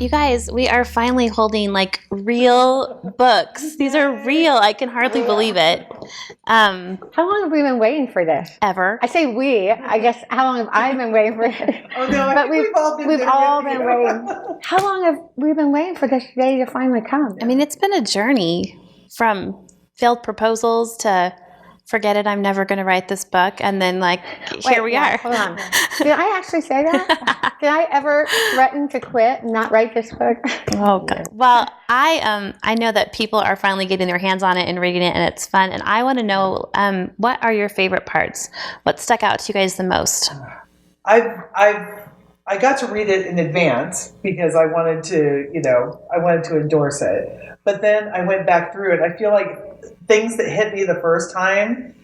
You guys, we are finally holding like real books. These are real. I can hardly believe it. How long have we been waiting for this? Ever. I say we. I guess how long have I been waiting for this? Oh no, I think we've all been waiting. How long have we been waiting for this day to finally come? I mean, it's been a journey from failed proposals to forget it, I'm never going to write this book. And then here we are. Hold on. Did I actually say that? Did I ever threaten to quit and not write this book? Oh, God. Well, I know that people are finally getting their hands on it and reading it, and it's fun. And I want to know, what are your favorite parts? What stuck out to you guys the most? I got to read it in advance because I wanted to endorse it. But then I went back through it. I feel like things that hit me the first time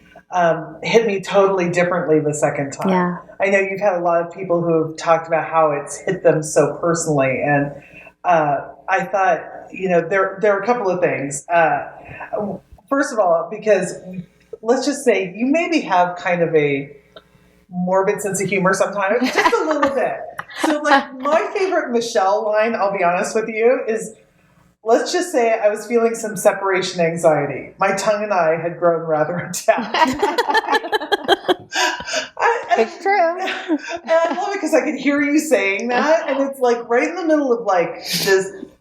hit me totally differently the second time. Yeah. I know you've had a lot of people who have talked about how it's hit them so personally, and I thought, there are a couple of things. First of all, because let's just say you maybe have kind of a morbid sense of humor sometimes, just a little bit. So my favorite Michele line, I'll be honest with you, is, let's just say I was feeling some separation anxiety. My tongue and I had grown rather attached. It's true. And I love it because I could hear you saying that. And it's right in the middle of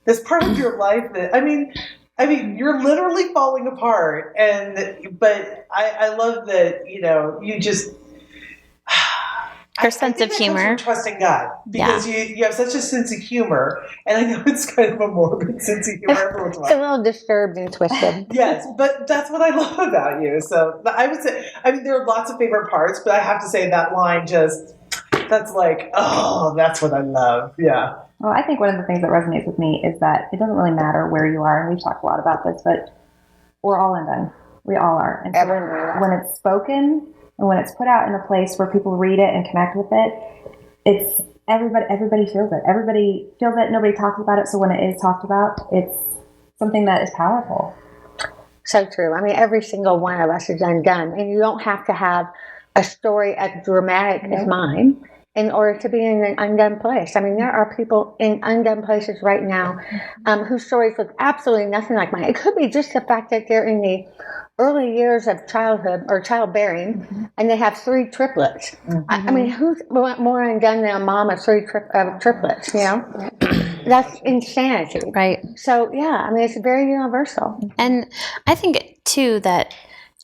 this part of your life that, I mean, you're literally falling apart. But I love that, you just... Her sense of humor. Trusting God, because you have such a sense of humor, and I know it's kind of a morbid sense of humor. It's a little disturbed and twisted. Yes, but that's what I love about you. So I would say, there are lots of favorite parts, but I have to say that line that's that's what I love. Yeah. Well, I think one of the things that resonates with me is that it doesn't really matter where you are, and we've talked a lot about this, but we're all undone. We all are. And so when it's spoken, and when it's put out in a place where people read it and connect with it, it's everybody feels it. Everybody feels it. Nobody talks about it. So when it is talked about, it's something that is powerful. So true. Every single one of us is undone. And you don't have to have a story as dramatic as mine in order to be in an undone place. There are people in undone places right now whose stories look absolutely nothing like mine. It could be just the fact that they're in the early years of childhood or childbearing, and they have 3 triplets. Who's more undone than a mom of 3 triplets? That's insanity, right? So it's very universal. And I think too that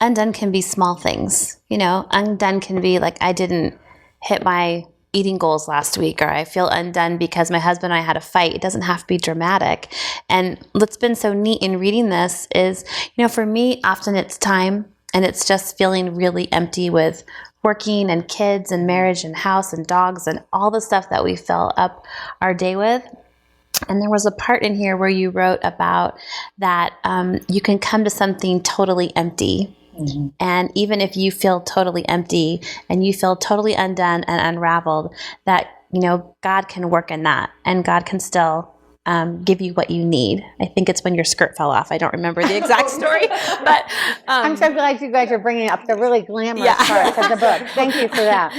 undone can be small things. Undone can be I didn't hit my eating goals last week, or I feel undone because my husband and I had a fight. It doesn't have to be dramatic. And what's been so neat in reading this is, for me, often it's time, and it's just feeling really empty with working and kids and marriage and house and dogs and all the stuff that we fill up our day with. And there was a part in here where you wrote about that you can come to something totally empty. Mm-hmm. And even if you feel totally empty and you feel totally undone and unraveled, that, God can work in that, and God can still give you what you need. I think it's when your skirt fell off. I don't remember the exact story, but I'm so glad you guys are bringing up the really glamorous parts of the book. Thank you for that.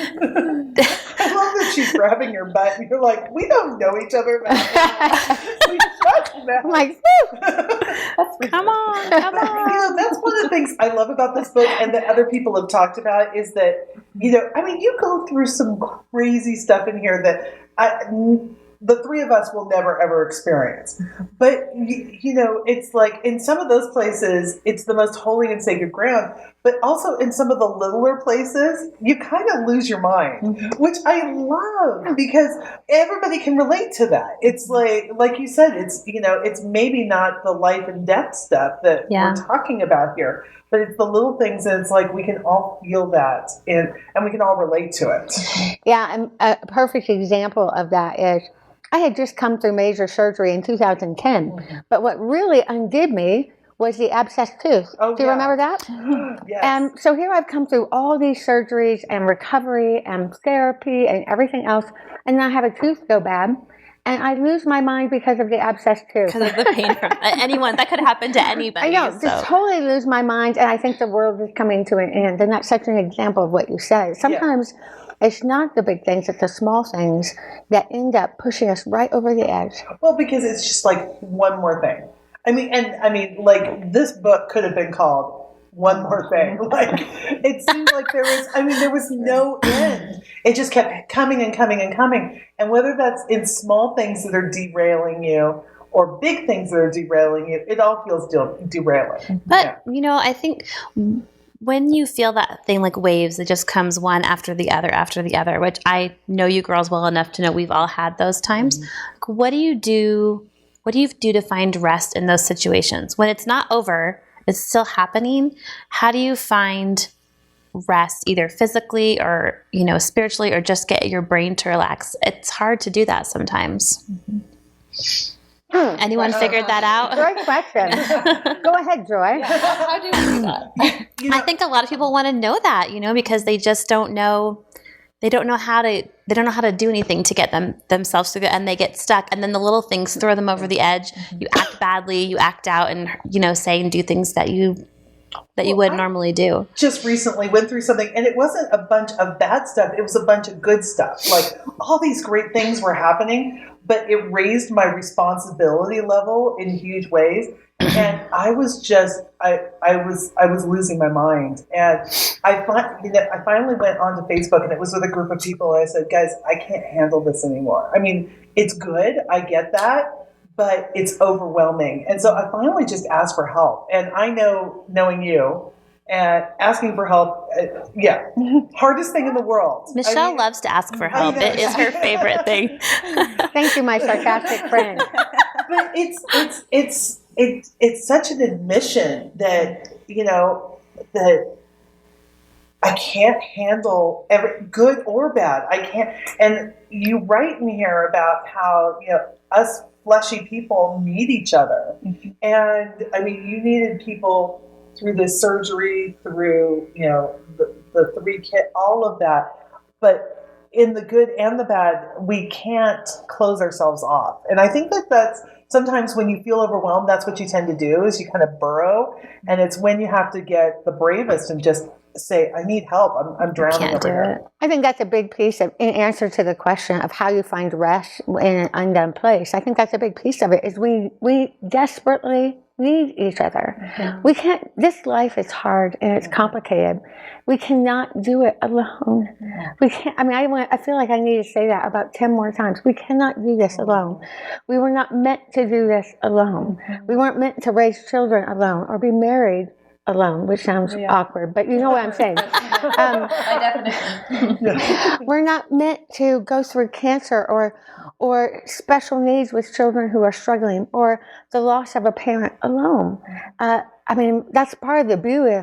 I love that she's grabbing your butt, and you're like, we don't know each other. We just now. I'm like, come on. That's one of the things I love about this book, and that other people have talked about, is that, you go through some crazy stuff in here that the 3 of us will never, ever experience. But, it's in some of those places, it's the most holy and sacred ground. But also in some of the littler places, you kind of lose your mind, which I love, because everybody can relate to that. It's like you said, it's maybe not the life and death stuff that we're talking about here, but it's the little things, and it's we can all feel that, and we can all relate to it. Yeah, and a perfect example of that is, I had just come through major surgery in 2010, but what really undid me was the abscessed tooth. Do you remember that? Yes. And so here I've come through all these surgeries and recovery and therapy and everything else, and now I have a tooth go bad, and I lose my mind because of the abscessed tooth. Because of the pain from anyone. That could happen to anybody. I know, just totally lose my mind, and I think the world is coming to an end, and that's such an example of what you said. Sometimes It's not the big things, it's the small things that end up pushing us right over the edge. Well, because it's just like one more thing. I mean, like this book could have been called One More Thing. Like it seemed like there was no end. It just kept coming and coming and coming. And whether that's in small things that are derailing you or big things that are derailing you, it all feels derailing. But, I think when you feel that thing like waves, it just comes one after the other, which I know you girls well enough to know we've all had those times. Mm-hmm. What do you do to find rest in those situations? When it's not over, it's still happening. How do you find rest either physically or, spiritually, or just get your brain to relax? It's hard to do that sometimes. Mm-hmm. Anyone figured that out? Great question. Go ahead, Joy. How do we do that? I think a lot of people want to know that, because they just don't know. They don't know how to do anything to get themselves through it, and they get stuck. And then the little things throw them over the edge. You act badly, you act out, and say and do things that you would normally do. Just recently went through something, and it wasn't a bunch of bad stuff. It was a bunch of good stuff. Like all these great things were happening, but it raised my responsibility level in huge ways. And I was just, I was losing my mind. And I finally went onto Facebook, and it was with a group of people. And I said, guys, I can't handle this anymore. I mean, it's good. I get that, but it's overwhelming. And so I finally just asked for help. And I know, knowing you, and asking for help, hardest thing in the world. Michelle loves to ask for help. It is her favorite thing. Thank you, my sarcastic friend. But it's such an admission that that I can't handle good or bad. I can't. And you write in here about how us fleshy people need each other, and I mean you needed people through this surgery, through the 3 kids, all of that. But in the good and the bad, we can't close ourselves off. And I think that's sometimes when you feel overwhelmed, that's what you tend to do, is you kind of burrow. And it's when you have to get the bravest and just say, I need help. I'm drowning over here. I think that's a big piece in answer to the question of how you find rest in an undone place. I think that's a big piece of it, is we desperately need each other. Mm-hmm. We can't, this life is hard and it's complicated. We cannot do it alone. We can't, I feel like I need to say that about 10 more times. We cannot do this alone. We were not meant to do this alone. We weren't meant to raise children alone or be married alone, which sounds awkward, but you know what I'm saying. By definition. We're not meant to go through cancer or special needs with children who are struggling, or the loss of a parent alone. That's part of the beauty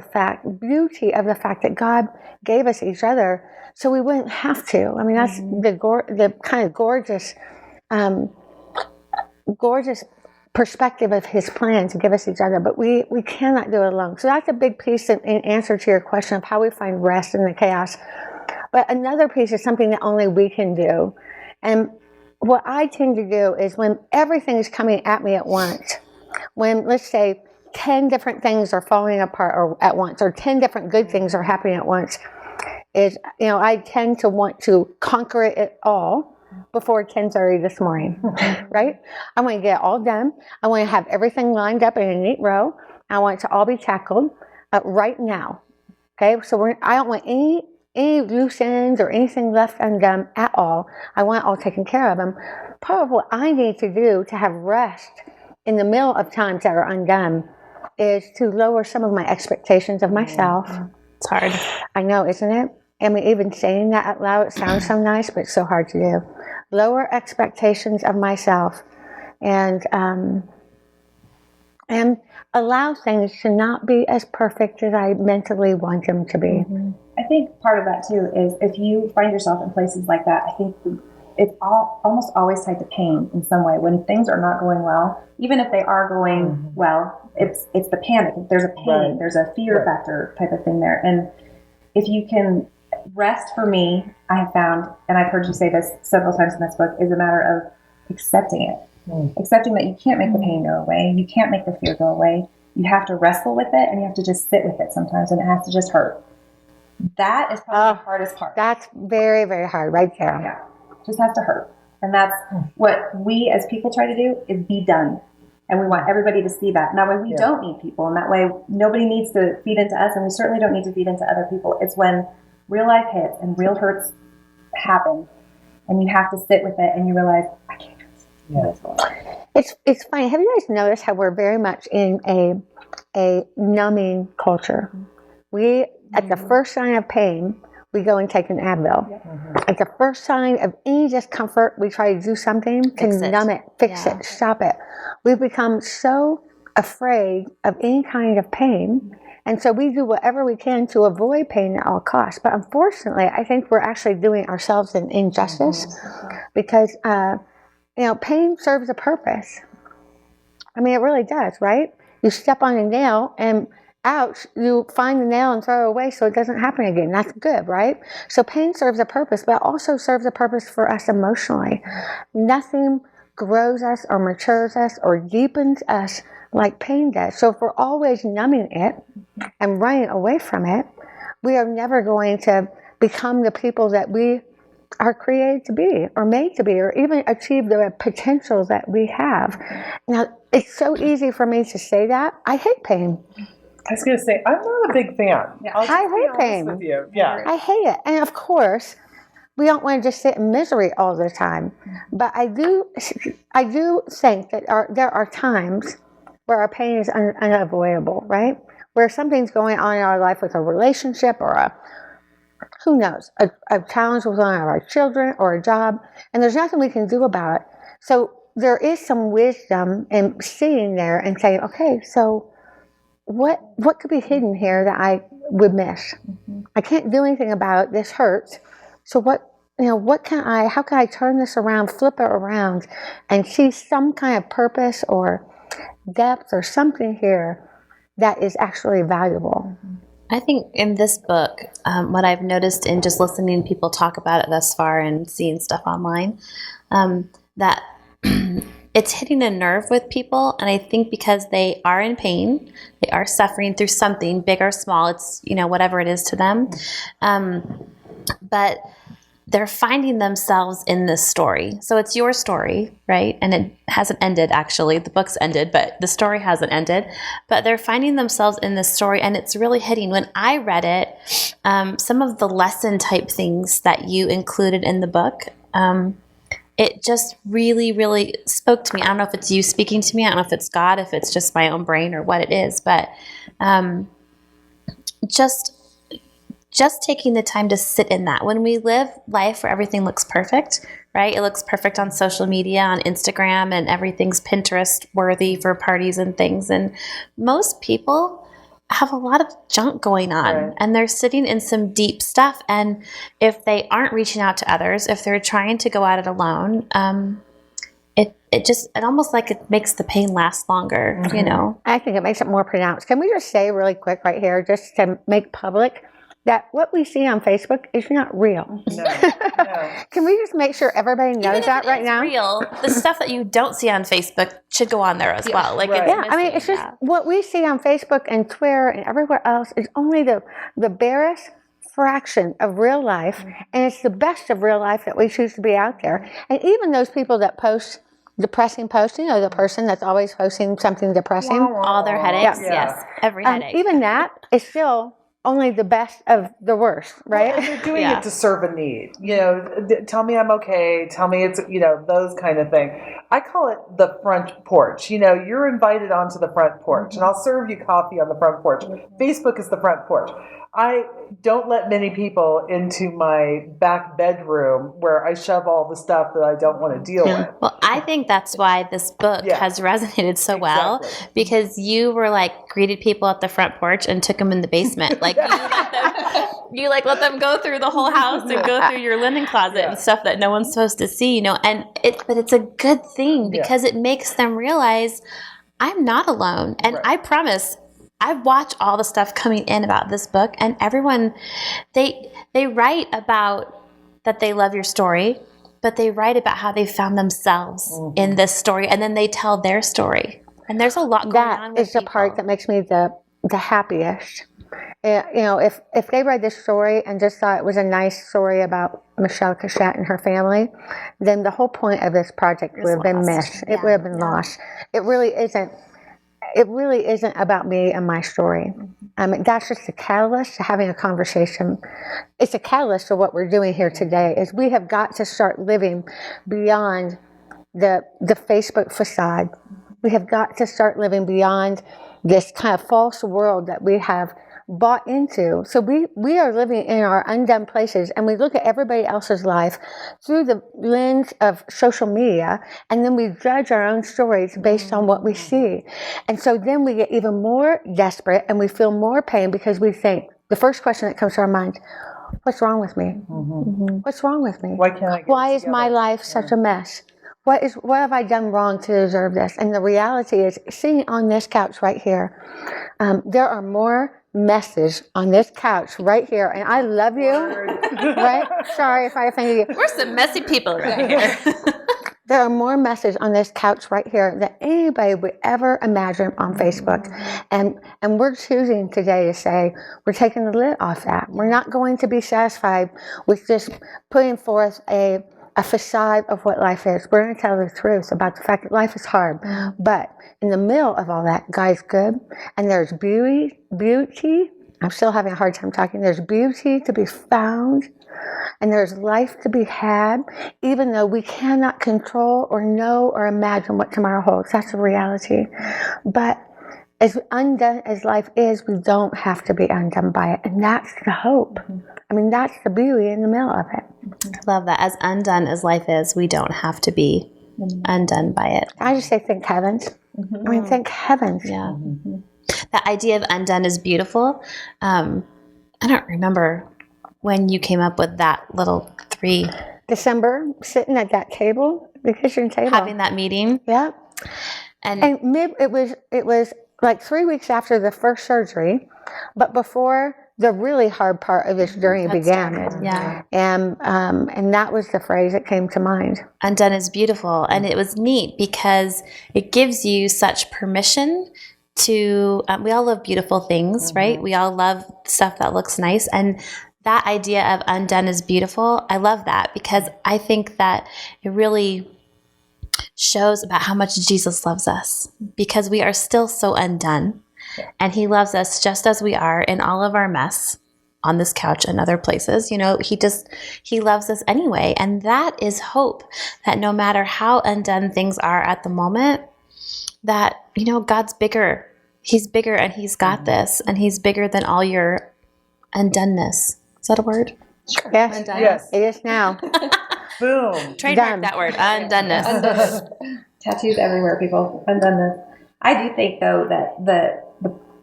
of the fact that God gave us each other, so we wouldn't have to. That's the kind of gorgeous perspective of His plan to give us each other, but we cannot do it alone. So that's a big piece in answer to your question of how we find rest in the chaos. But another piece is something that only we can do. And what I tend to do is when everything is coming at me at once, when, let's say, 10 different things are falling apart at once, or 10 different good things are happening at once, is, I tend to want to conquer it all before 10:30 this morning, right? I want to get it all done. I want to have everything lined up in a neat row. I want it to all be tackled right now, okay? So I don't want any loose ends or anything left undone at all. I want it all taken care of. And part of what I need to do to have rest in the middle of times that are undone is to lower some of my expectations of myself. It's hard. I know, isn't it? Even saying that out loud, it sounds so nice, but it's so hard to do. Lower expectations of myself, and allow things to not be as perfect as I mentally want them to be. Mm-hmm. I think part of that too is if you find yourself in places like that, I think it's almost always tied to pain in some way. When things are not going well, even if they are going well, it's the panic. There's a pain, there's a fear factor type of thing there. And if you can rest, for me, I have found, and I've heard you say this several times in this book, is a matter of accepting it. Accepting that you can't make the pain go away. You can't make the fear go away. You have to wrestle with it, and you have to just sit with it sometimes, and it has to just hurt. That is probably the hardest part. That's very, very hard right there. Yeah. Just has to hurt. And that's what we as people try to do, is be done. And we want everybody to see that. And that way we don't need people. And that way nobody needs to feed into us. And we certainly don't need to feed into other people. It's when real life hits and real hurts happen. And you have to sit with it and you realize, I can't do this. It's funny. Have you guys noticed how we're very much in a numbing culture? We, at the first sign of pain, we go and take an Advil. At the first sign of any discomfort, we try to do something to numb it, fix it, stop it. We've become so afraid of any kind of pain, and so we do whatever we can to avoid pain at all costs. But unfortunately, I think we're actually doing ourselves an injustice because, pain serves a purpose. I mean, it really does, right? You step on a nail and ouch, you find the nail and throw it away so it doesn't happen again. That's good, right? So pain serves a purpose, but also serves a purpose for us emotionally. Nothing grows us or matures us or deepens us like pain does. So if we're always numbing it and running away from it, we are never going to become the people that we are created to be or made to be or even achieve the potential that we have. Now, it's so easy for me to say that. I hate pain. I was going to say, I'm not a big fan. Yeah. I'll just I be hate honest pain. with you. Yeah. I hate it. And of course, we don't want to just sit in misery all the time. But I do think that there are times where our pain is unavoidable, right? Where something's going on in our life with a relationship or who knows, a challenge with one of our children or a job, and there's nothing we can do about it. So there is some wisdom in sitting there and saying, okay, so what could be hidden here that I would miss? I can't do anything about it. This hurts. So how can I turn this around, flip it around, and see some kind of purpose or depth or something here that is actually valuable? I think in this book, what I've noticed in just listening to people talk about it thus far and seeing stuff online, that it's hitting a nerve with people. And I think because they are in pain, they are suffering through something big or small, it's, whatever it is to them. But they're finding themselves in this story. So it's your story, right? And it hasn't ended, actually. The book's ended, but the story hasn't ended. But they're finding themselves in this story, and it's really hitting. When I read it, some of the lesson type things that you included in the book, it just really, really spoke to me. I don't know if it's you speaking to me. I don't know if it's God, if it's just my own brain or what it is. But just taking the time to sit in that. When we live life where everything looks perfect, right? It looks perfect on social media, on Instagram, and everything's Pinterest worthy for parties and things. And most people have a lot of junk going on, right, and they're sitting in some deep stuff. And if they aren't reaching out to others, if they're trying to go at it alone, it almost like it makes the pain last longer, I think it makes it more pronounced. Can we just say really quick right here, just to make public, that what we see on Facebook is not real. No. Can we just make sure everybody knows that right now? Real. The stuff that you don't see on Facebook should go on there as well. Like, right. It's just what we see on Facebook and Twitter and everywhere else is only the barest fraction of real life, and it's the best of real life that we choose to be out there. And even those people that post depressing posts, the person that's always posting something depressing, all their headaches, Yeah. yes, every headache. Even that is still only the best of the worst, right? Well, they're doing it to serve a need. Tell me I'm okay. Tell me it's, those kind of things. I call it the front porch. You're invited onto the front porch, and I'll serve you coffee on the front porch. Facebook is the front porch. I don't let many people into my back bedroom where I shove all the stuff that I don't want to deal with. Well, I think that's why this book has resonated so well, because you were greeted people at the front porch and took them in the basement. You let them go through the whole house and go through your linen closet and stuff that no one's supposed to see, but it's a good thing because it makes them realize I'm not alone. And I promise, I watch all the stuff coming in about this book, and everyone, they write about that they love your story, but they write about how they found themselves in this story, and then they tell their story. And there's a lot going on with That is the people. part that makes me the happiest, if they read this story and just thought it was a nice story about Michele Cushatt and her family, then the whole point of this project would have been missed. It would have been lost. It really isn't. It really isn't about me and my story. That's just a catalyst to having a conversation. It's a catalyst to what we're doing here today. Is we have got to start living beyond the Facebook facade. We have got to start living beyond this kind of false world that we have bought into. So we are living in our undone places, and we look at everybody else's life through the lens of social media, and then we judge our own stories based on what we see. And so then we get even more desperate, and we feel more pain because we think, the first question that comes to our mind, what's wrong with me? What's wrong with me? Why can't I get Why it is my together? life such a mess? What have I done wrong to deserve this? And the reality is, sitting on this couch right here, there are more messes on this couch right here, and I love you. Right? Sorry if I offended you. We're some messy people right here. There are more messes on this couch right here than anybody would ever imagine on Facebook. And we're choosing today to say, we're taking the lid off that. We're not going to be satisfied with just putting forth a facade of what life is. We're going to tell the truth about the fact that life is hard. But in the middle of all that, God's good. And there's beauty. I'm still having a hard time talking. There's beauty to be found. And there's life to be had, even though we cannot control or know or imagine what tomorrow holds. That's a reality. But as undone as life is, we don't have to be undone by it. And that's the hope. I mean, that's the beauty in the middle of it. I love that. As undone as life is, we don't have to be undone by it. I just say thank heavens. I mean, thank heavens. Yeah. That idea of undone is beautiful. I don't remember when you came up with that little 3. December, sitting at that table, the kitchen table. Having that meeting. Yeah. And it was like 3 weeks after the first surgery, but before the really hard part of this journey began. Yeah. And that was the phrase that came to mind. Undone is beautiful. And it was neat because it gives you such permission to, we all love beautiful things, right? We all love stuff that looks nice. And that idea of undone is beautiful, I love that because I think that it really shows about how much Jesus loves us because we are still so undone. And he loves us just as we are in all of our mess on this couch and other places. You know, he loves us anyway. And that is hope, that no matter how undone things are at the moment, that, you know, God's bigger. He's bigger and he's got this. And he's bigger than all your undoneness. Is that a word? Sure. Yes. Yes. It is now. Boom. Trademark that word, undoneness. Tattoos everywhere, people. Undone. I do think, though, that the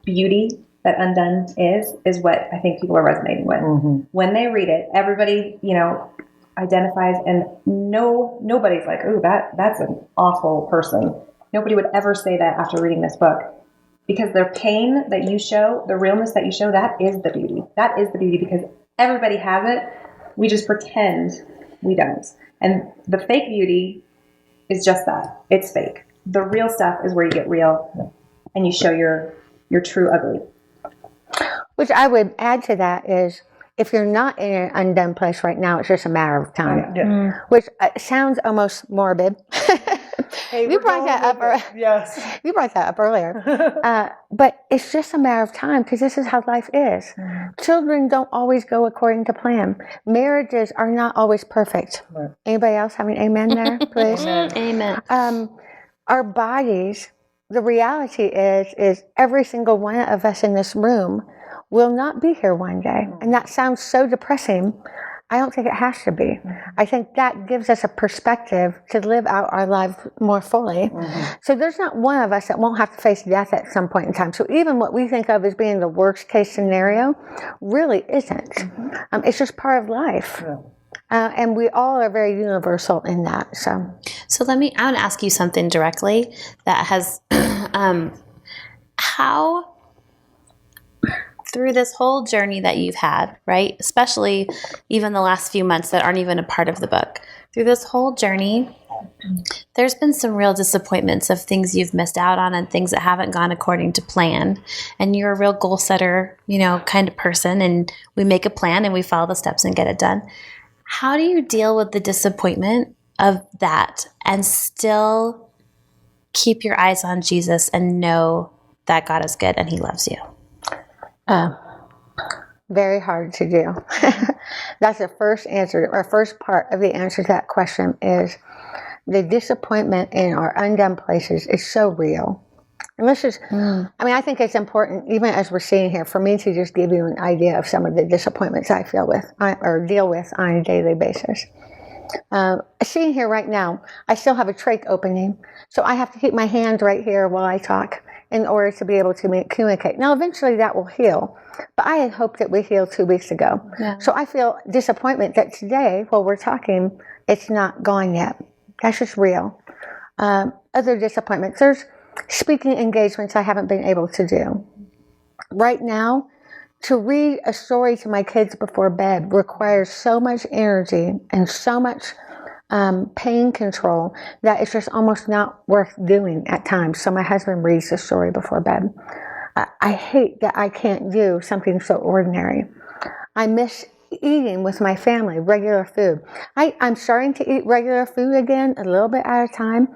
beauty that Undone is what I think people are resonating with. When they read it, everybody, you know, identifies, and nobody's like, "Ooh, that's an awful person." Nobody would ever say that after reading this book, because their pain that you show, the realness that you show, that is the beauty. That is the beauty because everybody has it. We just pretend we don't. And the fake beauty is just that. It's fake. The real stuff is where you get real and you show your true ugly. Which I would add to that is, if you're not in an undone place right now, it's just a matter of time. Which sounds almost morbid. Hey, You brought that up. Yes. You brought that up earlier. But it's just a matter of time because this is how life is. Children don't always go according to plan. Marriages are not always perfect. Right. Anybody else have an amen there, please? Amen. Our bodies, the reality is every single one of us in this room will not be here one day. And that sounds so depressing. I don't think it has to be. I think that gives us a perspective to live out our lives more fully. So there's not one of us that won't have to face death at some point in time. So even what we think of as being the worst case scenario really isn't. It's just part of life. And we all are very universal in that. So I want to ask you something directly that has, how, through this whole journey that you've had, right? Especially even the last few months that aren't even a part of the book. Through this whole journey, There's been some real disappointments of things you've missed out on and things that haven't gone according to plan. And you're a real goal setter, kind of person. And we make a plan and we follow the steps and get it done. How do you deal with the disappointment of that and still keep your eyes on Jesus and know that God is good and he loves you? Very hard to do. That's the first answer, or first part of the answer to that question is the disappointment in our undone places is so real. And this is, I think it's important, even as we're seeing here, for me to just give you an idea of some of the disappointments I feel with or deal with on a daily basis. Seeing here right now, I still have a trach opening, so I have to keep my hand right here while I talk in order to be able to communicate. Now, eventually that will heal, but I had hoped it would heal 2 weeks ago. Yeah. So I feel disappointment that today, while we're talking, it's not gone yet. That's just real. Other disappointments. There's speaking engagements I haven't been able to do. Right now, to read a story to my kids before bed requires so much energy and so much pain control that it's just almost not worth doing at times. So my husband reads the story before bed. I hate that I can't do something so ordinary. I miss eating with my family, regular food. I'm starting to eat regular food again, a little bit at a time,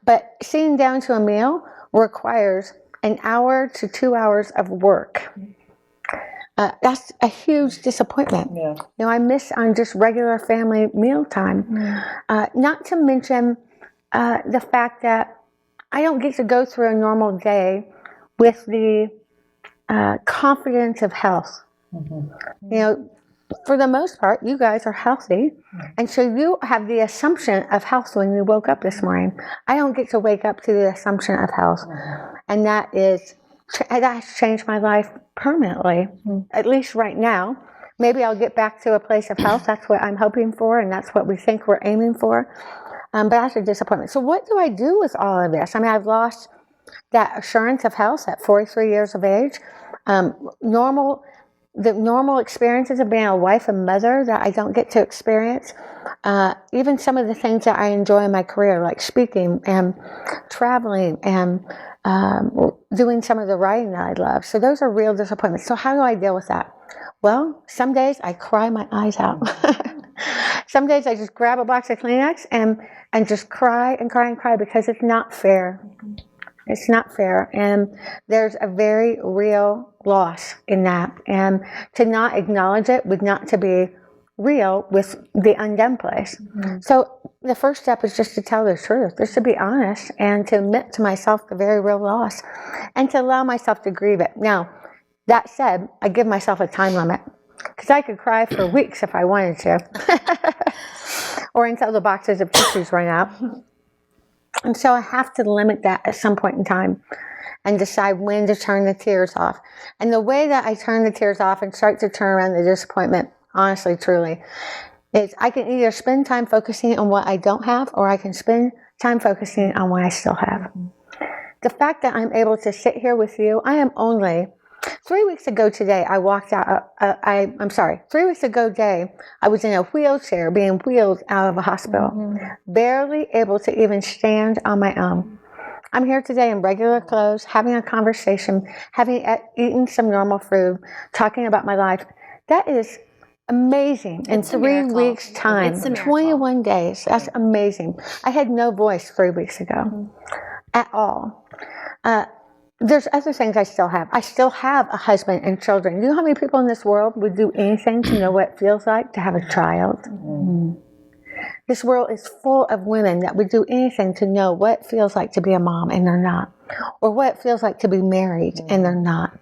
but sitting down to a meal requires an hour to 2 hours of work. That's a huge disappointment. Yeah. I miss on just regular family mealtime. Not to mention the fact that I don't get to go through a normal day with the confidence of health. For the most part, you guys are healthy, and so you have the assumption of health when you woke up this morning. I don't get to wake up to the assumption of health, and that has changed my life permanently, at least right now. Maybe I'll get back to a place of health. That's what I'm hoping for, and that's what we think we're aiming for. But that's a disappointment. So what do I do with all of this? I've lost that assurance of health at 43 years of age. The normal experiences of being a wife and mother that I don't get to experience. Even some of the things that I enjoy in my career, like speaking and traveling and doing some of the writing that I love. So those are real disappointments. So how do I deal with that? Well, some days I cry my eyes out. Some days I just grab a box of Kleenex and just cry and cry and cry because it's not fair. It's not fair, and there's a very real loss in that. And to not acknowledge it would not to be real with the undone place. So the first step is just to tell the truth, just to be honest, and to admit to myself the very real loss, and to allow myself to grieve it. Now, that said, I give myself a time limit, because I could cry for weeks if I wanted to, or until the boxes of tissues run out. And so I have to limit that at some point in time and decide when to turn the tears off. And the way that I turn the tears off and start to turn around the disappointment, honestly, truly, is I can either spend time focusing on what I don't have, or I can spend time focusing on what I still have. The fact that I'm able to sit here with you, I am only 3 weeks ago today, I walked out, 3 weeks ago today, I was in a wheelchair being wheeled out of a hospital, barely able to even stand on my own. I'm here today in regular clothes, having a conversation, having eaten some normal food, talking about my life. That is amazing. In 3 weeks' time, 21 days, that's amazing. I had no voice 3 weeks ago at all. There's other things I still have. I still have a husband and children. You know how many people in this world would do anything to know what it feels like to have a child? This world is full of women that would do anything to know what it feels like to be a mom, and they're not. Or what it feels like to be married, and they're not.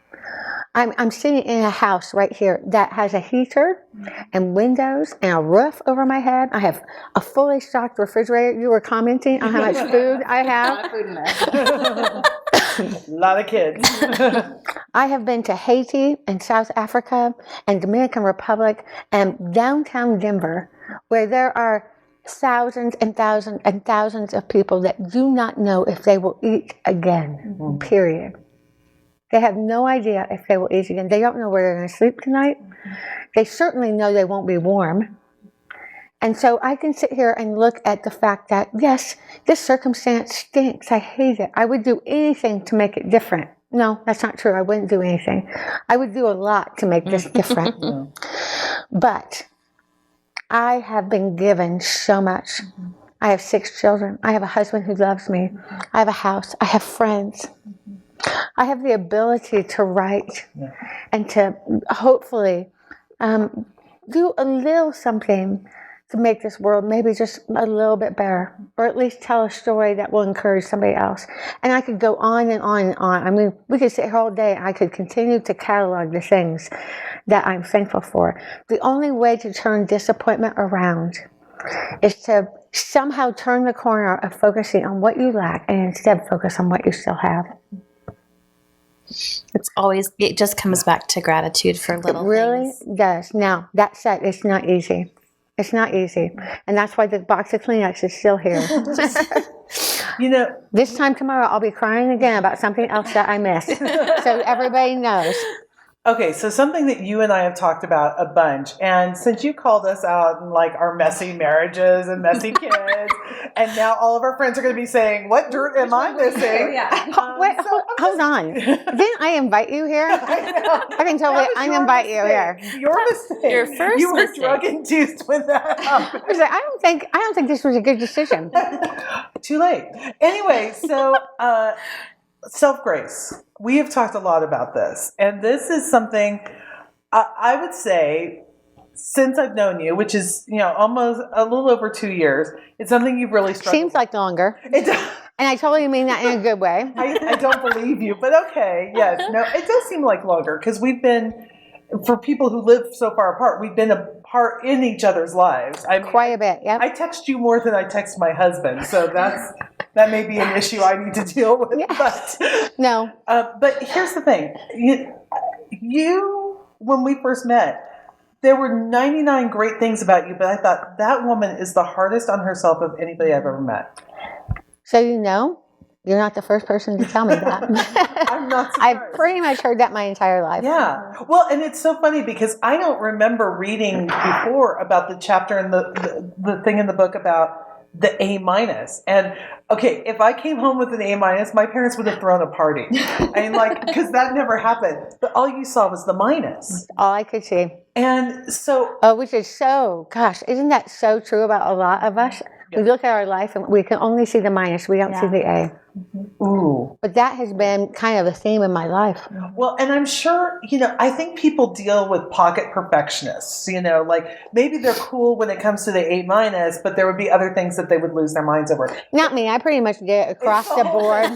I'm sitting in a house right here that has a heater and windows and a roof over my head. I have a fully stocked refrigerator. You were commenting on how much food I have. A lot of kids. I have been to Haiti and South Africa and Dominican Republic and downtown Denver, where there are thousands and thousands and thousands of people that do not know if they will eat again, period. They have no idea if they will eat again. They don't know where they're going to sleep tonight. They certainly know they won't be warm. And so I can sit here and look at the fact that, yes, this circumstance stinks. I hate it. I would do anything to make it different. No, that's not true. I wouldn't do anything. I would do a lot to make this different. But I have been given so much. I have 6 children. I have a husband who loves me. I have a house. I have friends. I have the ability to write and to hopefully do a little something to make this world maybe just a little bit better, or at least tell a story that will encourage somebody else. And I could go on and on and on. I mean, we could sit here all day. I could continue to catalog the things that I'm thankful for. The only way to turn disappointment around is to somehow turn the corner of focusing on what you lack and instead focus on what you still have. It just comes back to gratitude for little It really things. does. Now, that said, it's not easy. It's not easy. And that's why the box of Kleenex is still here. This time tomorrow, I'll be crying again about something else that I missed. So everybody knows. Okay, so something that you and I have talked about a bunch, and since you called us out in like our messy marriages and messy kids, and now all of our friends are going to be saying, "What dirt am I missing?" Wait, hold on. Didn't I invite you here? I can totally uninvite you here. Your mistake. Your first You were mistake. drug induced when that happened. I was like, I don't think this was a good decision. Too late. Anyway, so self-grace. We have talked a lot about this, and this is something I would say since I've known you, which is almost a little over 2 years, it's something you've really struggled Seems like longer. with. And I totally mean that in a good way. I don't believe you, but okay, yes, no, it does seem like longer because we've been, for people who live so far apart, we've been a part in each other's lives. I mean, Quite a bit, yeah. I text you more than I text my husband, so that may be an issue I need to deal with. Yes. But, No. but here's the thing: you, when we first met, there were 99 great things about you, but I thought that woman is the hardest on herself of anybody I've ever met. So you're not the first person to tell me that. I'm not surprised. I've pretty much heard that my entire life. Yeah. Well, and it's so funny because I don't remember reading before about the chapter in the thing in the book about the A-. And okay, if I came home with an A-, my parents would have thrown a party. I mean, because that never happened. But all you saw was the minus. All I could see. And so, Which is isn't that so true about a lot of us? Yeah. We look at our life and we can only see the minus. We don't see the A. ooh. But that has been kind of a theme in my life. Well, and I'm sure, I think people deal with pocket perfectionists, like maybe they're cool when it comes to the A-, but there would be other things that they would lose their minds over. Not me. I pretty much did it across the board.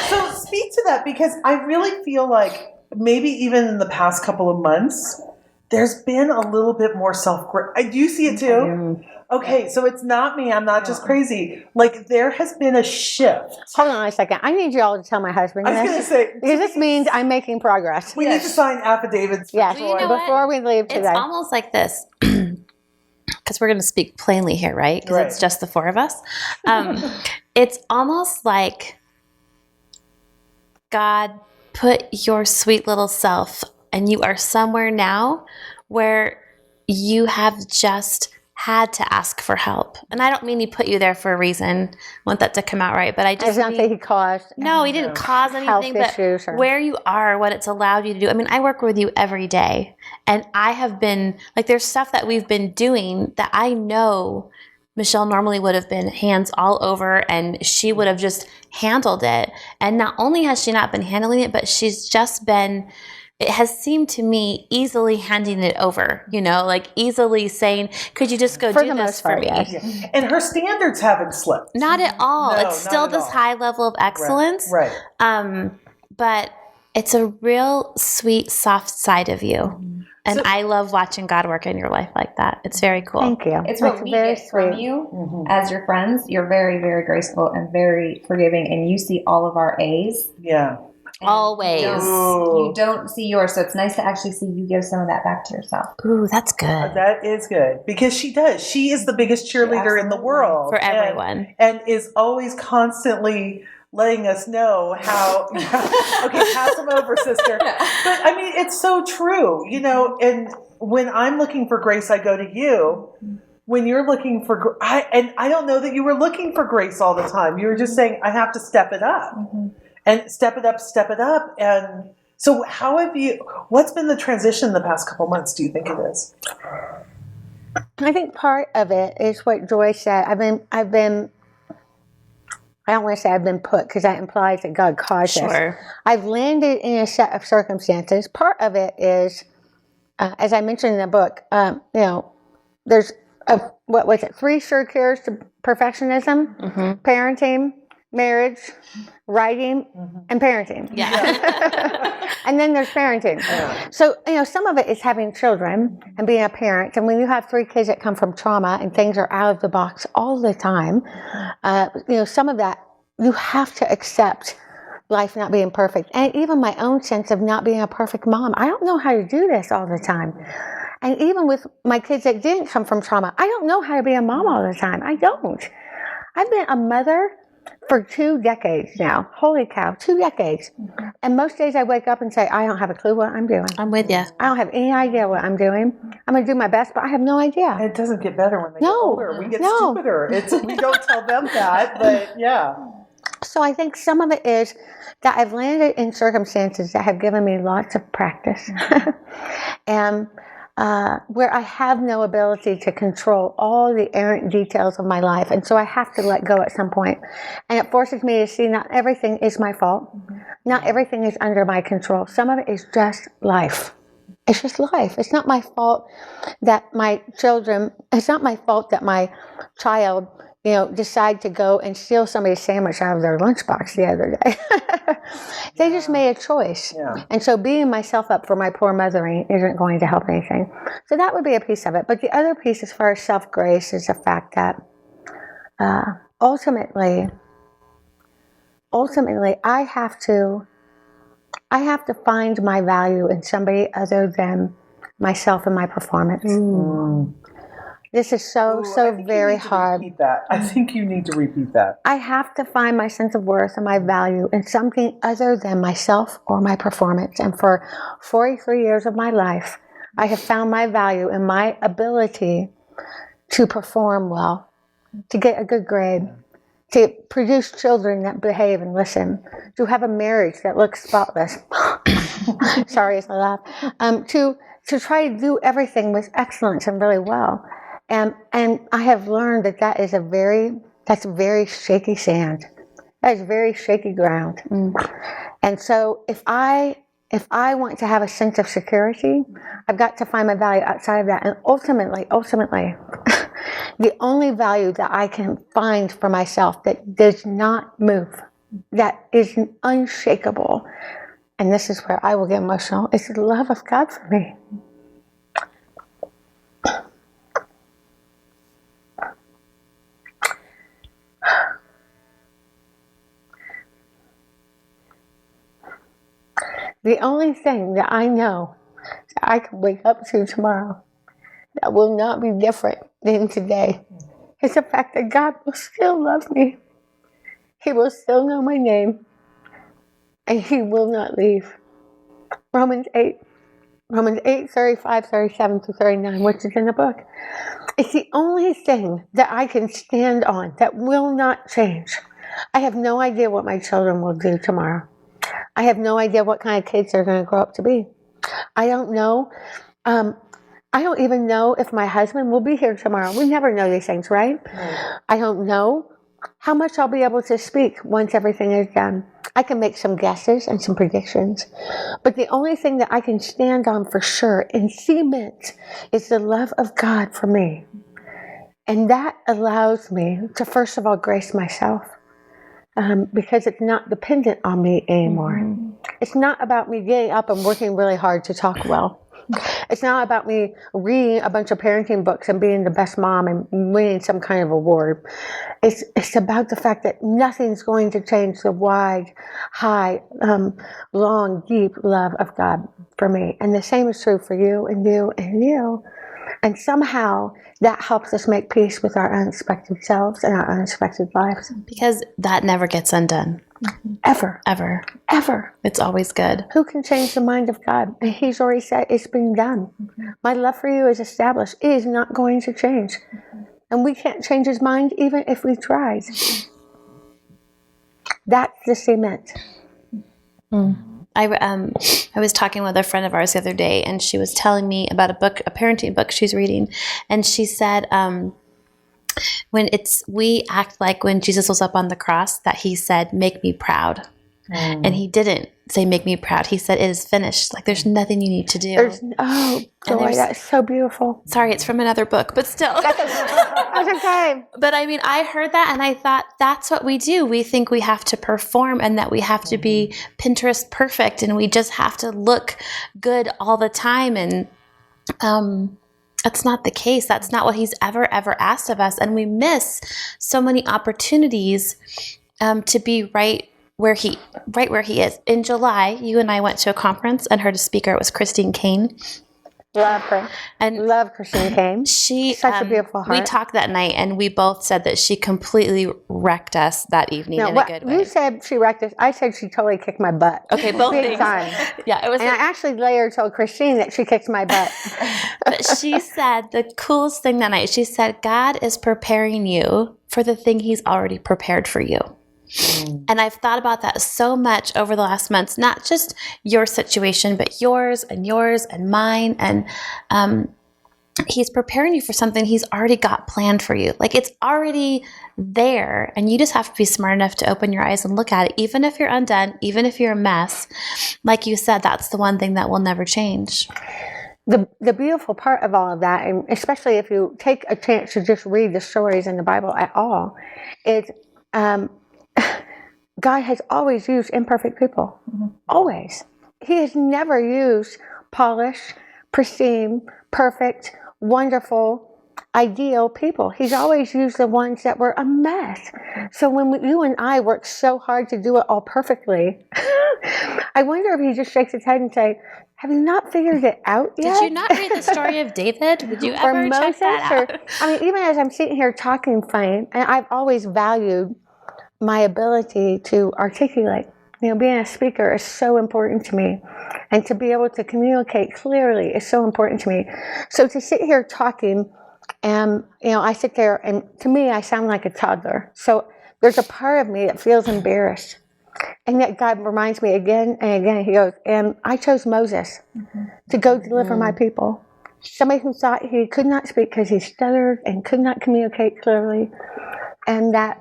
So speak to that, because I really feel like maybe even in the past couple of months, there's been a little bit more self-grace. Do you see it too? Okay, so it's not me. I'm not just crazy. Like, there has been a shift. Hold on a second. I need you all to tell my husband I was this. going to say, Because this means I'm making progress. we need to sign affidavits. For Yes, Well, you know what? before we leave today. It's almost like this, because we're going to speak plainly here, right? Because Right. it's just the 4 of us. It's almost like God put your sweet little self, and you are somewhere now where you have just had to ask for help. And I don't mean he put you there for a reason. I want that to come out right. But I I just don't mean, think he caused. no, he didn't cause Health anything, but issues or- where you are, what it's allowed you to do. I mean, I work with you every day, and I have been, there's stuff that we've been doing that I know Michele normally would have been hands all over, and she would have just handled it. And not only has she not been handling it, but she's just been, it has seemed to me, easily handing it over, easily saying, could you just go For do the this most for part, me? yes. Yeah. And her standards haven't slipped. Not at all. No, It's not still at this all. high level of excellence. Right. But it's a real sweet, soft side of you. And I love watching God work in your life like that. It's very cool. Thank you. It's what we very get from sweet. you as your friends. You're very, very graceful and very forgiving, and you see all of our A's. Yeah. And Always. Ooh. You don't see yours, so it's nice to actually see you give some of that back to yourself. Ooh, that's good. That is good, because she does. She is the biggest cheerleader in the Absolutely. world. For everyone. And is always constantly letting us know how, okay, pass them over, sister. But I mean, it's so true, and when I'm looking for grace, I go to you. when you're looking for, I don't know that you were looking for grace all the time. You were just saying, I have to step it up and step it up. And so what's been the transition the past couple months, do you think it is? I think part of it is what Joy said. I don't want to say I've been put, because that implies that God caused us. I've landed in a set of circumstances. Part of it is, as I mentioned in the book, there's what was it? 3 sure cures to perfectionism: parenting, marriage, writing, and parenting. Yeah. And then there's parenting. Yeah. So, some of it is having children and being a parent. And when you have 3 kids that come from trauma and things are out of the box all the time, some of that you have to accept life not being perfect. And even my own sense of not being a perfect mom. I don't know how to do this all the time. And even with my kids that didn't come from trauma, I don't know how to be a mom all the time. I don't. I've been a mother for 2 decades now. Holy cow, 2 decades. And most days I wake up and say, I don't have a clue what I'm doing. I'm with you. I don't have any idea what I'm doing. I'm going to do my best, but I have no idea. It doesn't get better when they get older. We get stupider. We don't tell them that, but yeah. So I think some of it is that I've landed in circumstances that have given me lots of practice. And where I have no ability to control all the errant details of my life. And so I have to let go at some point. And it forces me to see not everything is my fault. Not everything is under my control. Some of it is just life. It's just life. It's not my fault that my child, decide to go and steal somebody's sandwich out of their lunchbox the other day. They just made a choice. Yeah. And so beating myself up for my poor mothering isn't going to help anything. So that would be a piece of it. But the other piece, as far as self-grace, is the fact that ultimately, I have to find my value in somebody other than myself and my performance. This is so very hard. Repeat that. I think you need to repeat that. I have to find my sense of worth and my value in something other than myself or my performance. And for 43 years of my life, I have found my value in my ability to perform well, to get a good grade, to produce children that behave and listen, to have a marriage that looks spotless. Sorry as I laugh. To try to do everything with excellence and really well. And I have learned that's very shaky sand. That is very shaky ground. And so if I want to have a sense of security, I've got to find my value outside of that. And ultimately, the only value that I can find for myself that does not move, that is unshakable, and this is where I will get emotional, is the love of God for me. The only thing that I know that I can wake up to tomorrow that will not be different than today is the fact that God will still love me. He will still know my name. And He will not leave. Romans 8, 35, 37 to 39, which is in the book. It's the only thing that I can stand on that will not change. I have no idea what my children will do tomorrow. I have no idea what kind of kids they're going to grow up to be. I don't know. I don't even know if my husband will be here tomorrow. We never know these things, right? I don't know how much I'll be able to speak once everything is done. I can make some guesses and some predictions. But the only thing that I can stand on for sure and cement is the love of God for me. And that allows me to, first of all, grace myself. Because it's not dependent on me anymore. It's not about me getting up and working really hard to talk well. It's not about me reading a bunch of parenting books and being the best mom and winning some kind of award. It's about the fact that nothing's going to change the wide, high, long, deep love of God for me. And the same is true for you and you and you. And somehow that helps us make peace with our unexpected selves and our unexpected lives. Because that never gets undone. Ever. Ever. Ever. It's always good. Who can change the mind of God? And He's already said it's been done. My love for you is established. It is not going to change. And we can't change his mind even if we tried. That's the cement. I was talking with a friend of ours the other day, and she was telling me about a parenting book she's reading, and she said, we act like when Jesus was up on the cross that he said, "Make me proud," and he didn't say, "Make me proud." He said, "It is finished." Like there's nothing you need to do. Joy, that's so beautiful. Sorry, it's from another book, but still. That's okay. But I mean, I heard that and I thought that's what we do. We think we have to perform and that we have to be Pinterest perfect and we just have to look good all the time. And that's not the case. That's not what he's ever asked of us. And we miss so many opportunities to be right where he is. In July, you and I went to a conference and heard a speaker. It was Christine Kane. Love her. And love Christine Kane. She such a beautiful heart. We talked that night, and we both said that she completely wrecked us that evening in a good way. You said she wrecked us. I said she totally kicked my butt. Okay, both Big things. time. Yeah, it was. And I actually later told Christine that she kicked my butt. But she said the coolest thing that night. She said, "God is preparing you for the thing He's already prepared for you." And I've thought about that so much over the last months, not just your situation, but yours and mine. And he's preparing you for something he's already got planned for you. Like it's already there. And you just have to be smart enough to open your eyes and look at it. Even if you're undone, even if you're a mess, like you said, that's the one thing that will never change. The beautiful part of all of that, and especially if you take a chance to just read the stories in the Bible at all, is God has always used imperfect people. Always. He has never used polished, pristine, perfect, wonderful, ideal people. He's always used the ones that were a mess. So when you and I work so hard to do it all perfectly, I wonder if he just shakes his head and say, "Have you not figured it out yet?" Did you not read the story of David? Would you ever or check that out? Even as I'm sitting here talking fine, and I've always valued my ability to articulate. Being a speaker is so important to me, and to be able to communicate clearly is so important to me. So to sit here talking, and I sit there, and to me, I sound like a toddler. So there's a part of me that feels embarrassed, and yet God reminds me again and again. He goes, "And I chose Moses to go deliver my people." Somebody who thought he could not speak because he stuttered and could not communicate clearly, and that.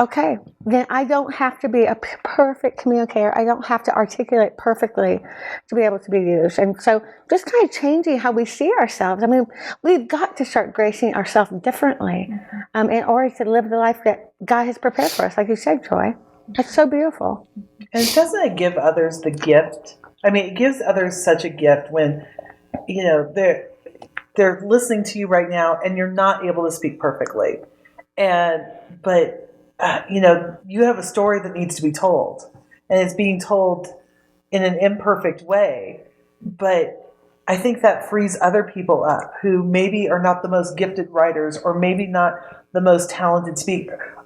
Okay, then I don't have to be a perfect communicator. I don't have to articulate perfectly to be able to be used. And so just kind of changing how we see ourselves. I mean, we've got to start gracing ourselves differently in order to live the life that God has prepared for us. Like you said, Joy, it's so beautiful. And doesn't it give others the gift? I mean, it gives others such a gift when, they're listening to you right now and you're not able to speak perfectly. But you have a story that needs to be told, and it's being told in an imperfect way. But I think that frees other people up who maybe are not the most gifted writers or maybe not the most talented speaker,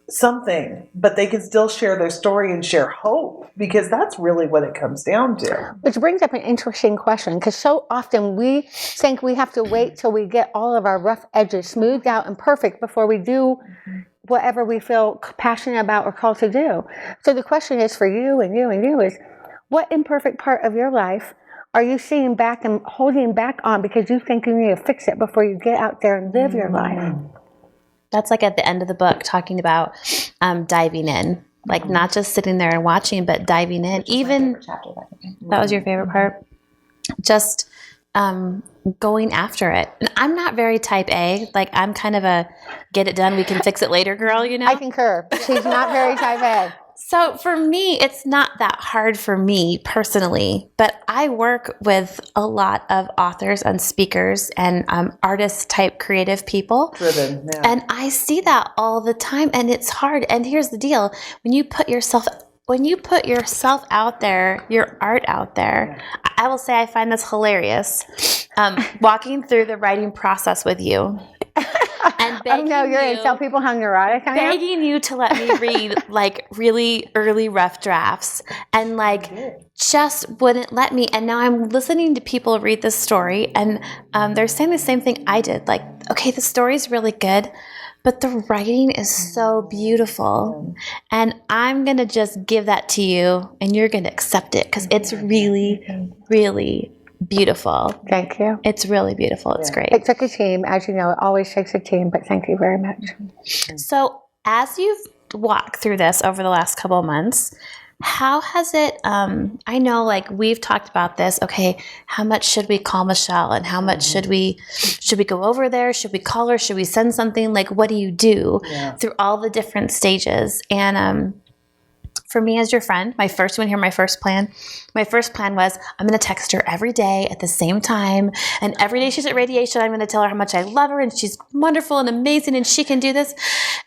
but they can still share their story and share hope, because that's really what it comes down to. Which brings up an interesting question, because so often we think we have to wait till we get all of our rough edges smoothed out and perfect before we do whatever we feel passionate about or called to do. So the question is for you and you and you is, what imperfect part of your life are you seeing back and holding back on because you think you need to fix it before you get out there and live your life? That's like at the end of the book, talking about diving in, like not just sitting there and watching, but diving in. Even that was your favorite part. Just going after it. And I'm not very type A. Like I'm kind of a get it done, we can fix it later girl, I concur. She's not very type A. So for me, it's not that hard for me personally, but I work with a lot of authors and speakers and artist type creative people. Driven, yeah. And I see that all the time, and it's hard. And here's the deal. When you put yourself out there, your art out there, I will say I find this hilarious. Walking through the writing process with you. And you're going to tell people how neurotic I am? Begging you to let me read like really early rough drafts, and like just wouldn't let me. And now I'm listening to people read this story, and they're saying the same thing I did. Like, okay, the story's really good, but the writing is so beautiful. And I'm going to just give that to you, and you're going to accept it because it's really, really beautiful. Thank you. It's really beautiful. It's great. It took a team. As you know, it always takes a team, but thank you very much. So as you've walked through this over the last couple of months, how has it, I know like we've talked about this, okay, how much should we call Michele and how much should we go over there? Should we call her? Should we send something? Like, what do you do through all the different stages? And for me as your friend, my first plan was I'm going to text her every day at the same time. And every day she's at radiation, I'm going to tell her how much I love her and she's wonderful and amazing and she can do this.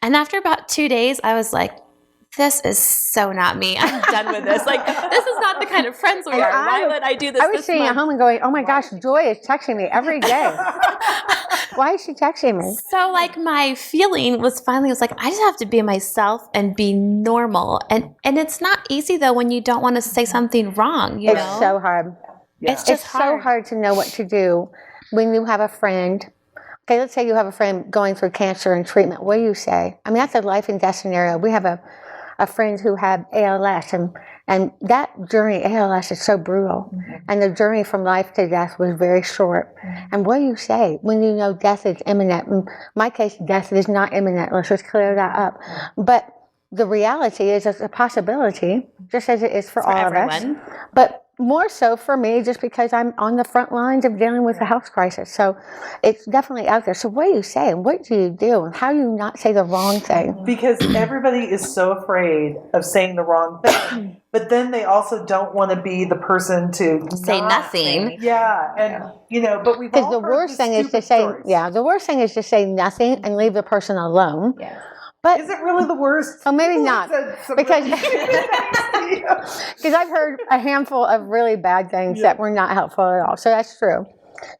And after about 2 days, I was like, this is so not me. I'm done with this. Like, this is not the kind of friends we are. Why would I do this? I was sitting at home and going, oh my gosh, Joy is texting me every day. Why is she texting me? So like my feeling was finally, like, I just have to be myself and be normal. And it's not easy though when you don't want to say something wrong, you know? It's so hard. It's just so hard to know what to do when you have a friend. Okay, let's say you have a friend going through cancer and treatment. What do you say? I mean, that's a life and death scenario. We have a friend who had ALS, and that journey, ALS is so brutal, and the journey from life to death was very short. And what do you say when you know death is imminent? In my case, death is not imminent. Let's just clear that up. But the reality is it's a possibility, just as it is for all everyone. of us. But more so for me, just because I'm on the front lines of dealing with a health crisis. So it's definitely out there. So what do you say? And what do you do? And how do you not say the wrong thing? Because everybody is so afraid of saying the wrong thing. But then they also don't want to be the person to say nothing. And you know, but we've all Because the worst thing is to say, the worst thing is to say nothing and leave the person alone. Yeah. But is it really the worst? Oh, maybe not, because I've heard a handful of really bad things that were not helpful at all. So that's true.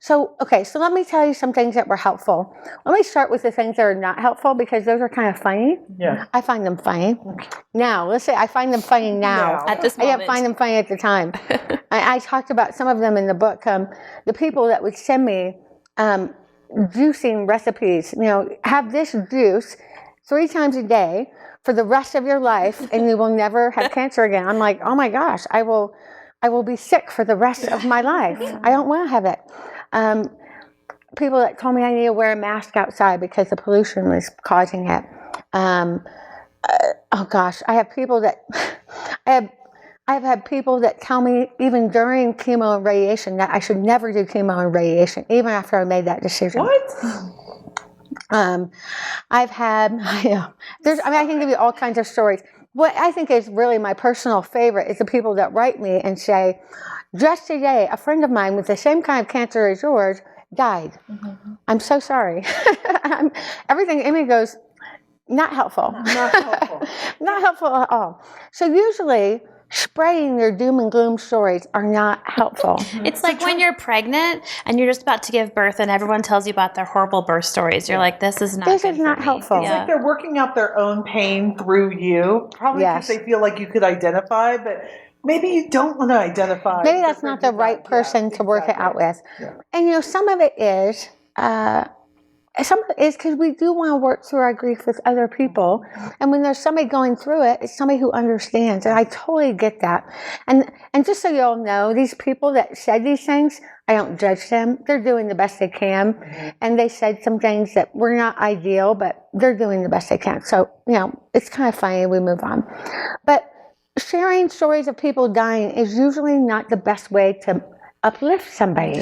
So, okay, so let me tell you some things that were helpful. Let me start with the things that are not helpful because those are kind of funny. Yeah. I find them funny. Now, let's say I find them funny now. At this I moment. didn't find them funny at the time. I talked about some of them in the book. The people that would send me juicing recipes, you know, have this juice 3 times a day for the rest of your life and you will never have cancer again. I'm like, oh my gosh, I will be sick for the rest of my life. I don't want to have it. People that told me I need to wear a mask outside because the pollution was causing it. Oh gosh, I have people that I've had people that tell me even during chemo and radiation that I should never do chemo and radiation, even after I made that decision. What? I've had, I can give you all kinds of stories. What I think is really my personal favorite is the people that write me and say, just today, a friend of mine with the same kind of cancer as yours died. I'm so sorry. Everything in me goes, not helpful. Not helpful. Not helpful at all. So usually, spreading their doom and gloom stories are not helpful. It's like when you're pregnant and you're just about to give birth and everyone tells you about their horrible birth stories. You're like, this is not This good is not for me. helpful. It's like they're working out their own pain through you, probably because they feel like you could identify, but maybe you don't want to identify. Maybe that's not the right person to work it out with. Yeah. And you know, some of it is because we do want to work through our grief with other people. And when there's somebody going through it, it's somebody who understands. And I totally get that. And just so you all know, these people that said these things, I don't judge them. They're doing the best they can. And they said some things that were not ideal, but they're doing the best they can. So, you know, it's kind of funny. We move on. But sharing stories of people dying is usually not the best way to uplift somebody.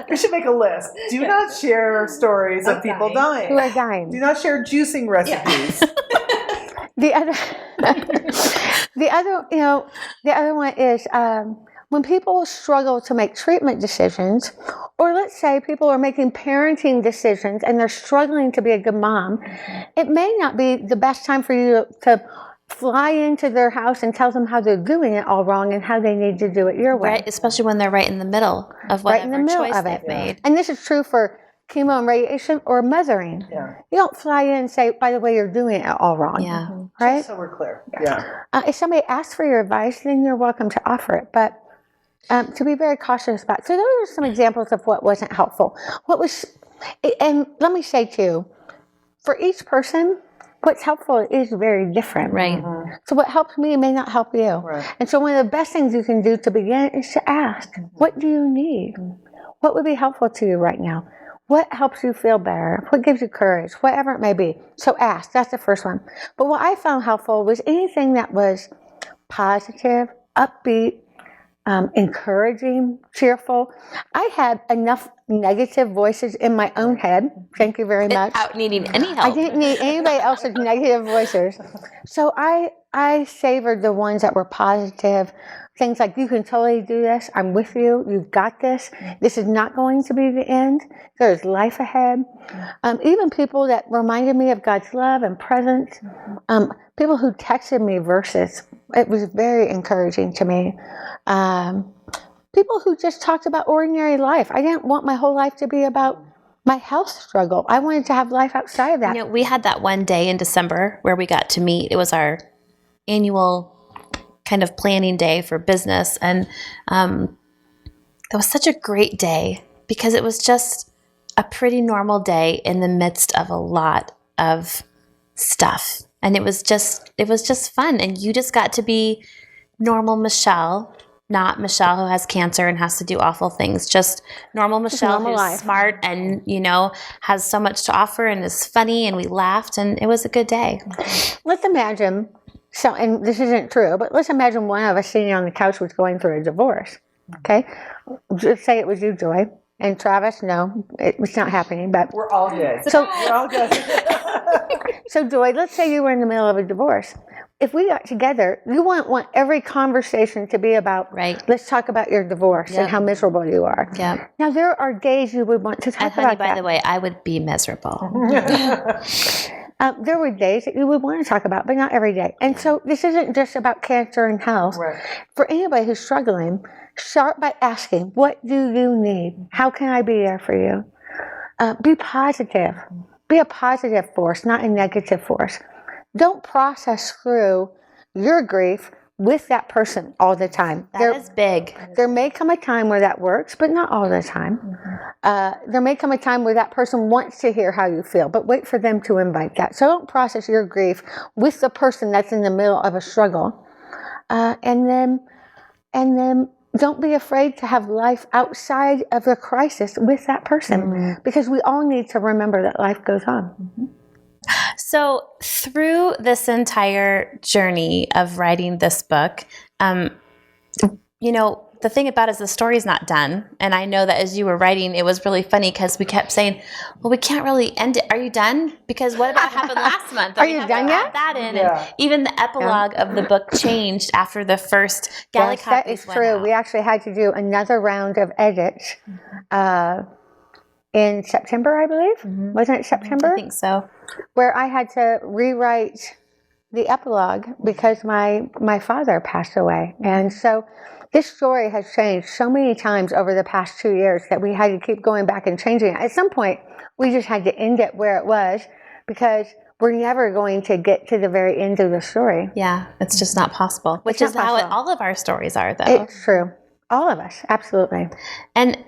We should make a list. Do not share stories of people dying. Who are dying. Do not share juicing recipes. The other one is when people struggle to make treatment decisions, or let's say people are making parenting decisions and they're struggling to be a good mom, it may not be the best time for you to fly into their house and tell them how they're doing it all wrong and how they need to do it your way. Right, especially when they're right in the middle of whatever choice they've made. And this is true for chemo and radiation or mothering. Yeah. You don't fly in and say, by the way, you're doing it all wrong. Yeah. Right? Just so we're clear. Yeah. If somebody asks for your advice, then you're welcome to offer it. But to be very cautious about. So those are some examples of what wasn't helpful. And let me say too, for each person, what's helpful is very different. Right. So what helps me may not help you. Right. And so one of the best things you can do to begin is to ask, what do you need? What would be helpful to you right now? What helps you feel better? What gives you courage? Whatever it may be. So ask. That's the first one. But what I found helpful was anything that was positive, upbeat, encouraging, cheerful. I had enough negative voices in my own head. Thank you very much. Without needing any help. I didn't need anybody else's negative voices. So I savored the ones that were positive. Things like, you can totally do this. I'm with you. You've got this. This is not going to be the end. There's life ahead. Even people that reminded me of God's love and presence. People who texted me verses. It was very encouraging to me. People who just talked about ordinary life. I didn't want my whole life to be about my health struggle. I wanted to have life outside of that. You know, we had that one day in December where we got to meet. It was our annual kind of planning day for business. And that was such a great day because it was just a pretty normal day in the midst of a lot of stuff. And it was just fun. And you just got to be normal Michele, not Michele who has cancer and has to do awful things. Just normal Michele normal who's life. smart and, you know, has so much to offer and is funny, and we laughed, and it was a good day. Let's imagine, so, and this isn't true, but let's imagine one of us sitting on the couch was going through a divorce. Okay? Let's say it was you, Joy. And Travis, no, it was not happening, but We're all good. So- we're all good. so Joy, let's say you were in the middle of a divorce. If we got together, you wouldn't want every conversation to be about, Right. let's talk about your divorce Yep. and how miserable you are. Yeah. Now, there are days you would want to talk And honey, about by that. the way, I would be miserable. There were days that you would want to talk about, but not every day. And so this isn't just about cancer and health. Right. For anybody who's struggling, start by asking, what do you need? How can I be there for you? Be positive. Be a positive force, not a negative force. Don't process through your grief with that person all the time. That is big. There may come a time where that works, but not all the time. There may come a time where that person wants to hear how you feel, but wait for them to invite that. So don't process your grief with the person that's in the middle of a struggle. And then don't be afraid to have life outside of the crisis with that person, because we all need to remember that life goes on. So through this entire journey of writing this book, you know, the thing about it is the story's not done. And I know that as you were writing, it was really funny because we kept saying, well, we can't really end it. Are you done? Because what about happened last month? Are We you have done to yet? add that in. Yeah. And even the epilogue of the book changed after the first galley Yes, that copies is went true. out. We actually had to do another round of edits in September, I believe. Wasn't it September? I think so. Where I had to rewrite the epilogue because my father passed away. And so this story has changed so many times over the past 2 years that we had to keep going back and changing it. At some point, we just had to end it where it was because we're never going to get to the very end of the story. Yeah, it's just not possible, which It's is not how possible. all of our stories are, though. It's true. All of us, absolutely. And,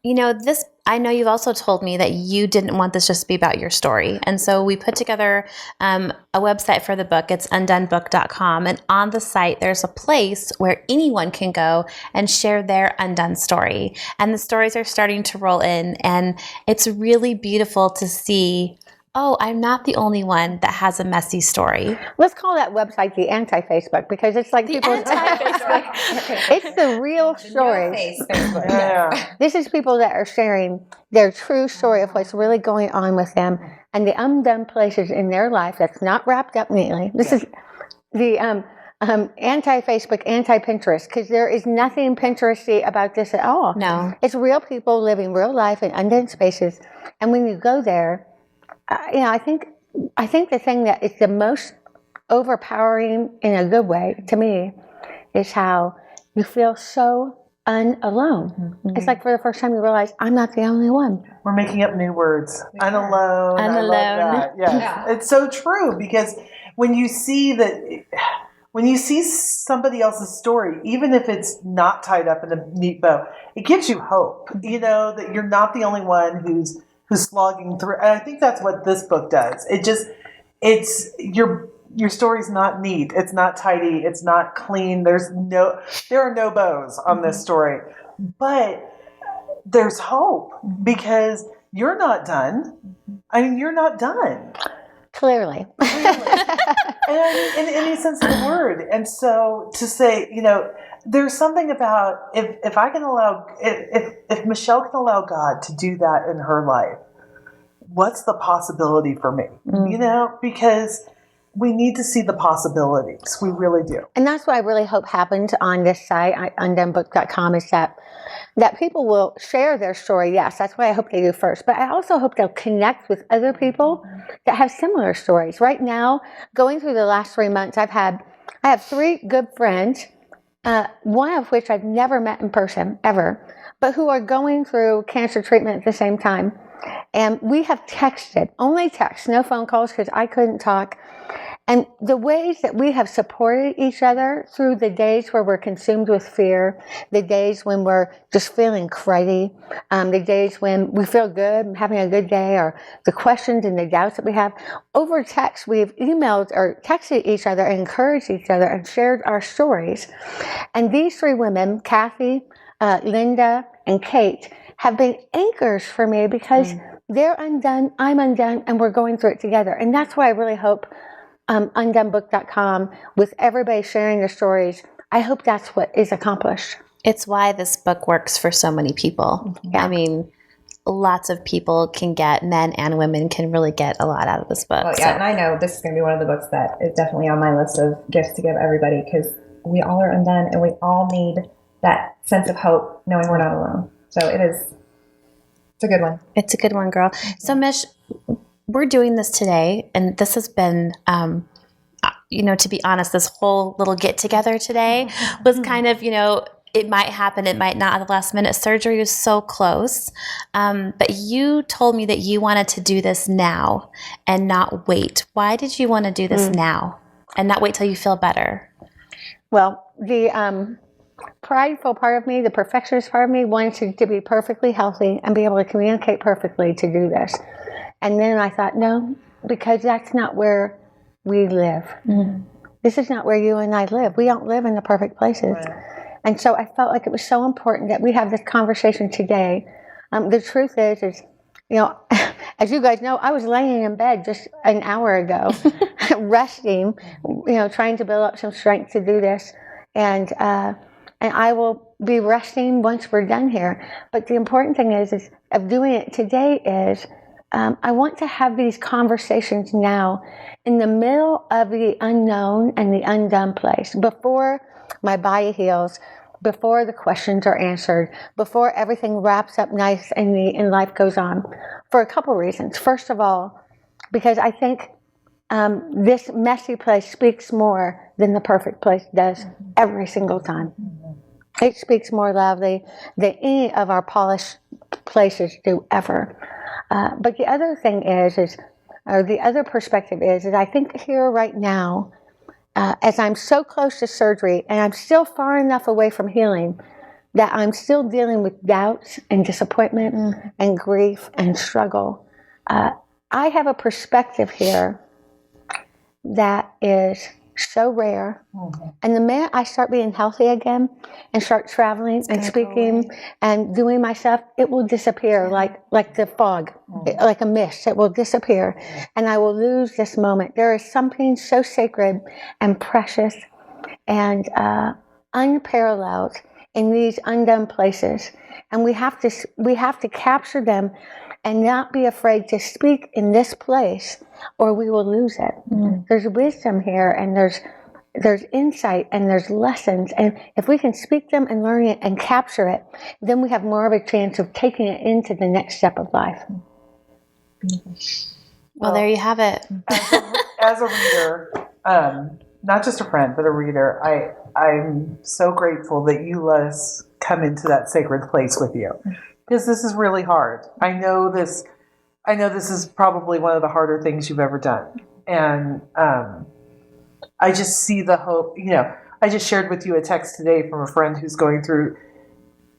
you know, this, I know you've also told me that you didn't want this just to be about your story. And so we put together a website for the book. It's undonebook.com. And on the site, there's a place where anyone can go and share their undone story. And the stories are starting to roll in. And it's really beautiful to see, oh, I'm not the only one that has a messy story. Let's call that website the anti-Facebook because it's like people. Anti-Facebook. It's the real stories. Facebook. Yeah. This is people that are sharing their true story of what's really going on with them and the undone places in their life that's not wrapped up neatly. This is the anti-Facebook, anti-Pinterest, because there is nothing Pinteresty about this at all. No. It's real people living real life in undone spaces, and when you go there, I think the thing that is the most overpowering in a good way to me is how you feel so unalone. It's like for the first time you realize I'm not the only one. We're making up new words. Unalone. I love Unalone. that. Yes. It's so true because when you see somebody else's story, even if it's not tied up in a neat bow, it gives you hope. You know that you're not the only one who's who's slogging through. And I think that's what this book does. It's your story's not neat. It's not tidy. It's not clean. There are no bows on this story, but there's hope because you're not done. I mean, you're not done. Clearly. And I mean, in any sense of the word. And so to say, there's something about if I can allow, if Michele can allow God to do that in her life, what's the possibility for me? Because we need to see the possibilities. We really do. And that's what I really hope happens on this site, undonebook.com, is that people will share their story. Yes, that's what I hope they do first. But I also hope they'll connect with other people that have similar stories. Right now, going through the last 3 months, I have 3 good friends, one of which I've never met in person, ever, but who are going through cancer treatment at the same time. And we have texted, only text, no phone calls because I couldn't talk. And the ways that we have supported each other through the days where we're consumed with fear, the days when we're just feeling cruddy, the days when we feel good, having a good day, or the questions and the doubts that we have. Over text, we've emailed or texted each other and encouraged each other and shared our stories. And these 3 women, Kathy, Linda, and Kate, have been anchors for me because they're undone, I'm undone, and we're going through it together. And that's why I really hope undonebook.com, with everybody sharing their stories, I hope that's what is accomplished. It's why this book works for so many people. Yeah. I mean, lots of people men and women can really get a lot out of this book. Well, yeah, and I know this is going to be one of the books that is definitely on my list of gifts to give everybody because we all are undone and we all need that sense of hope knowing we're not alone. So it's a good one. It's a good one, girl. So, Mish, we're doing this today, and this has been, to be honest, this whole little get together today was kind of, it might happen, it might not at the last minute. Surgery is so close. But you told me that you wanted to do this now and not wait. Why did you want to do this now and not wait till you feel better? Well, the prideful part of me, the perfectionist part of me, wanted to be perfectly healthy and be able to communicate perfectly to do this. And then I thought, no, because that's not where we live. This is not where you and I live. We don't live in the perfect places. Right. And so I felt like it was so important that we have this conversation today. The truth is, as you guys know, I was laying in bed just an hour ago, resting, trying to build up some strength to do this. And I will be resting once we're done here. But the important thing is of doing it today is I want to have these conversations now in the middle of the unknown and the undone place, before my body heals, before the questions are answered, before everything wraps up nice and life goes on, for a couple reasons. First of all, because I think this messy place speaks more than the perfect place does every single time. It speaks more loudly than any of our polished places do ever. But the other thing the other perspective is I think here right now, as I'm so close to surgery and I'm still far enough away from healing that I'm still dealing with doubts and disappointment and grief and struggle, I have a perspective here that is so rare. And the minute I start being healthy again and start traveling and speaking and doing my stuff, it will disappear like the fog, like a mist. It will disappear and I will lose this moment. There is something so sacred and precious and unparalleled in these undone places. And we have to capture them and not be afraid to speak in this place, or we will lose it. There's wisdom here, and there's insight, and there's lessons. And if we can speak them and learn it and capture it, then we have more of a chance of taking it into the next step of life. Well, there you have it. As a reader, not just a friend, but a reader, I'm so grateful that you let us come into that sacred place with you. Because this is really hard. I know this is probably one of the harder things you've ever done. And I just see the hope. I just shared with you a text today from a friend who's going through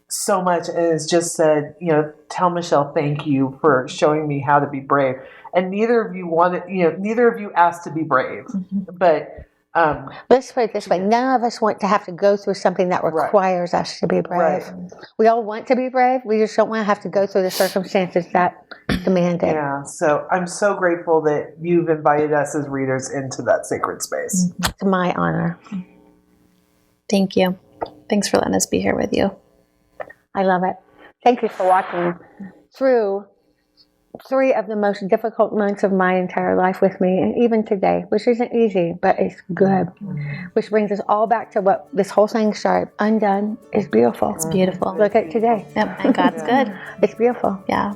so much and has just said, tell Michele thank you for showing me how to be brave. And neither of you asked to be brave, but let's put it this way: none of us want to have to go through something that requires us to be brave. Right. We all want to be brave. We just don't want to have to go through the circumstances that demand it. Yeah. So I'm so grateful that you've invited us as readers into that sacred space. It's my honor. Thank you. Thanks for letting us be here with you. I love it. Thank you for walking through 3 of the most difficult months of my entire life with me, and even today, which isn't easy, but it's good. Which brings us all back to what this whole thing started. Undone is beautiful. It's beautiful. Look at today. Yep, and God's good. It's beautiful. Yeah.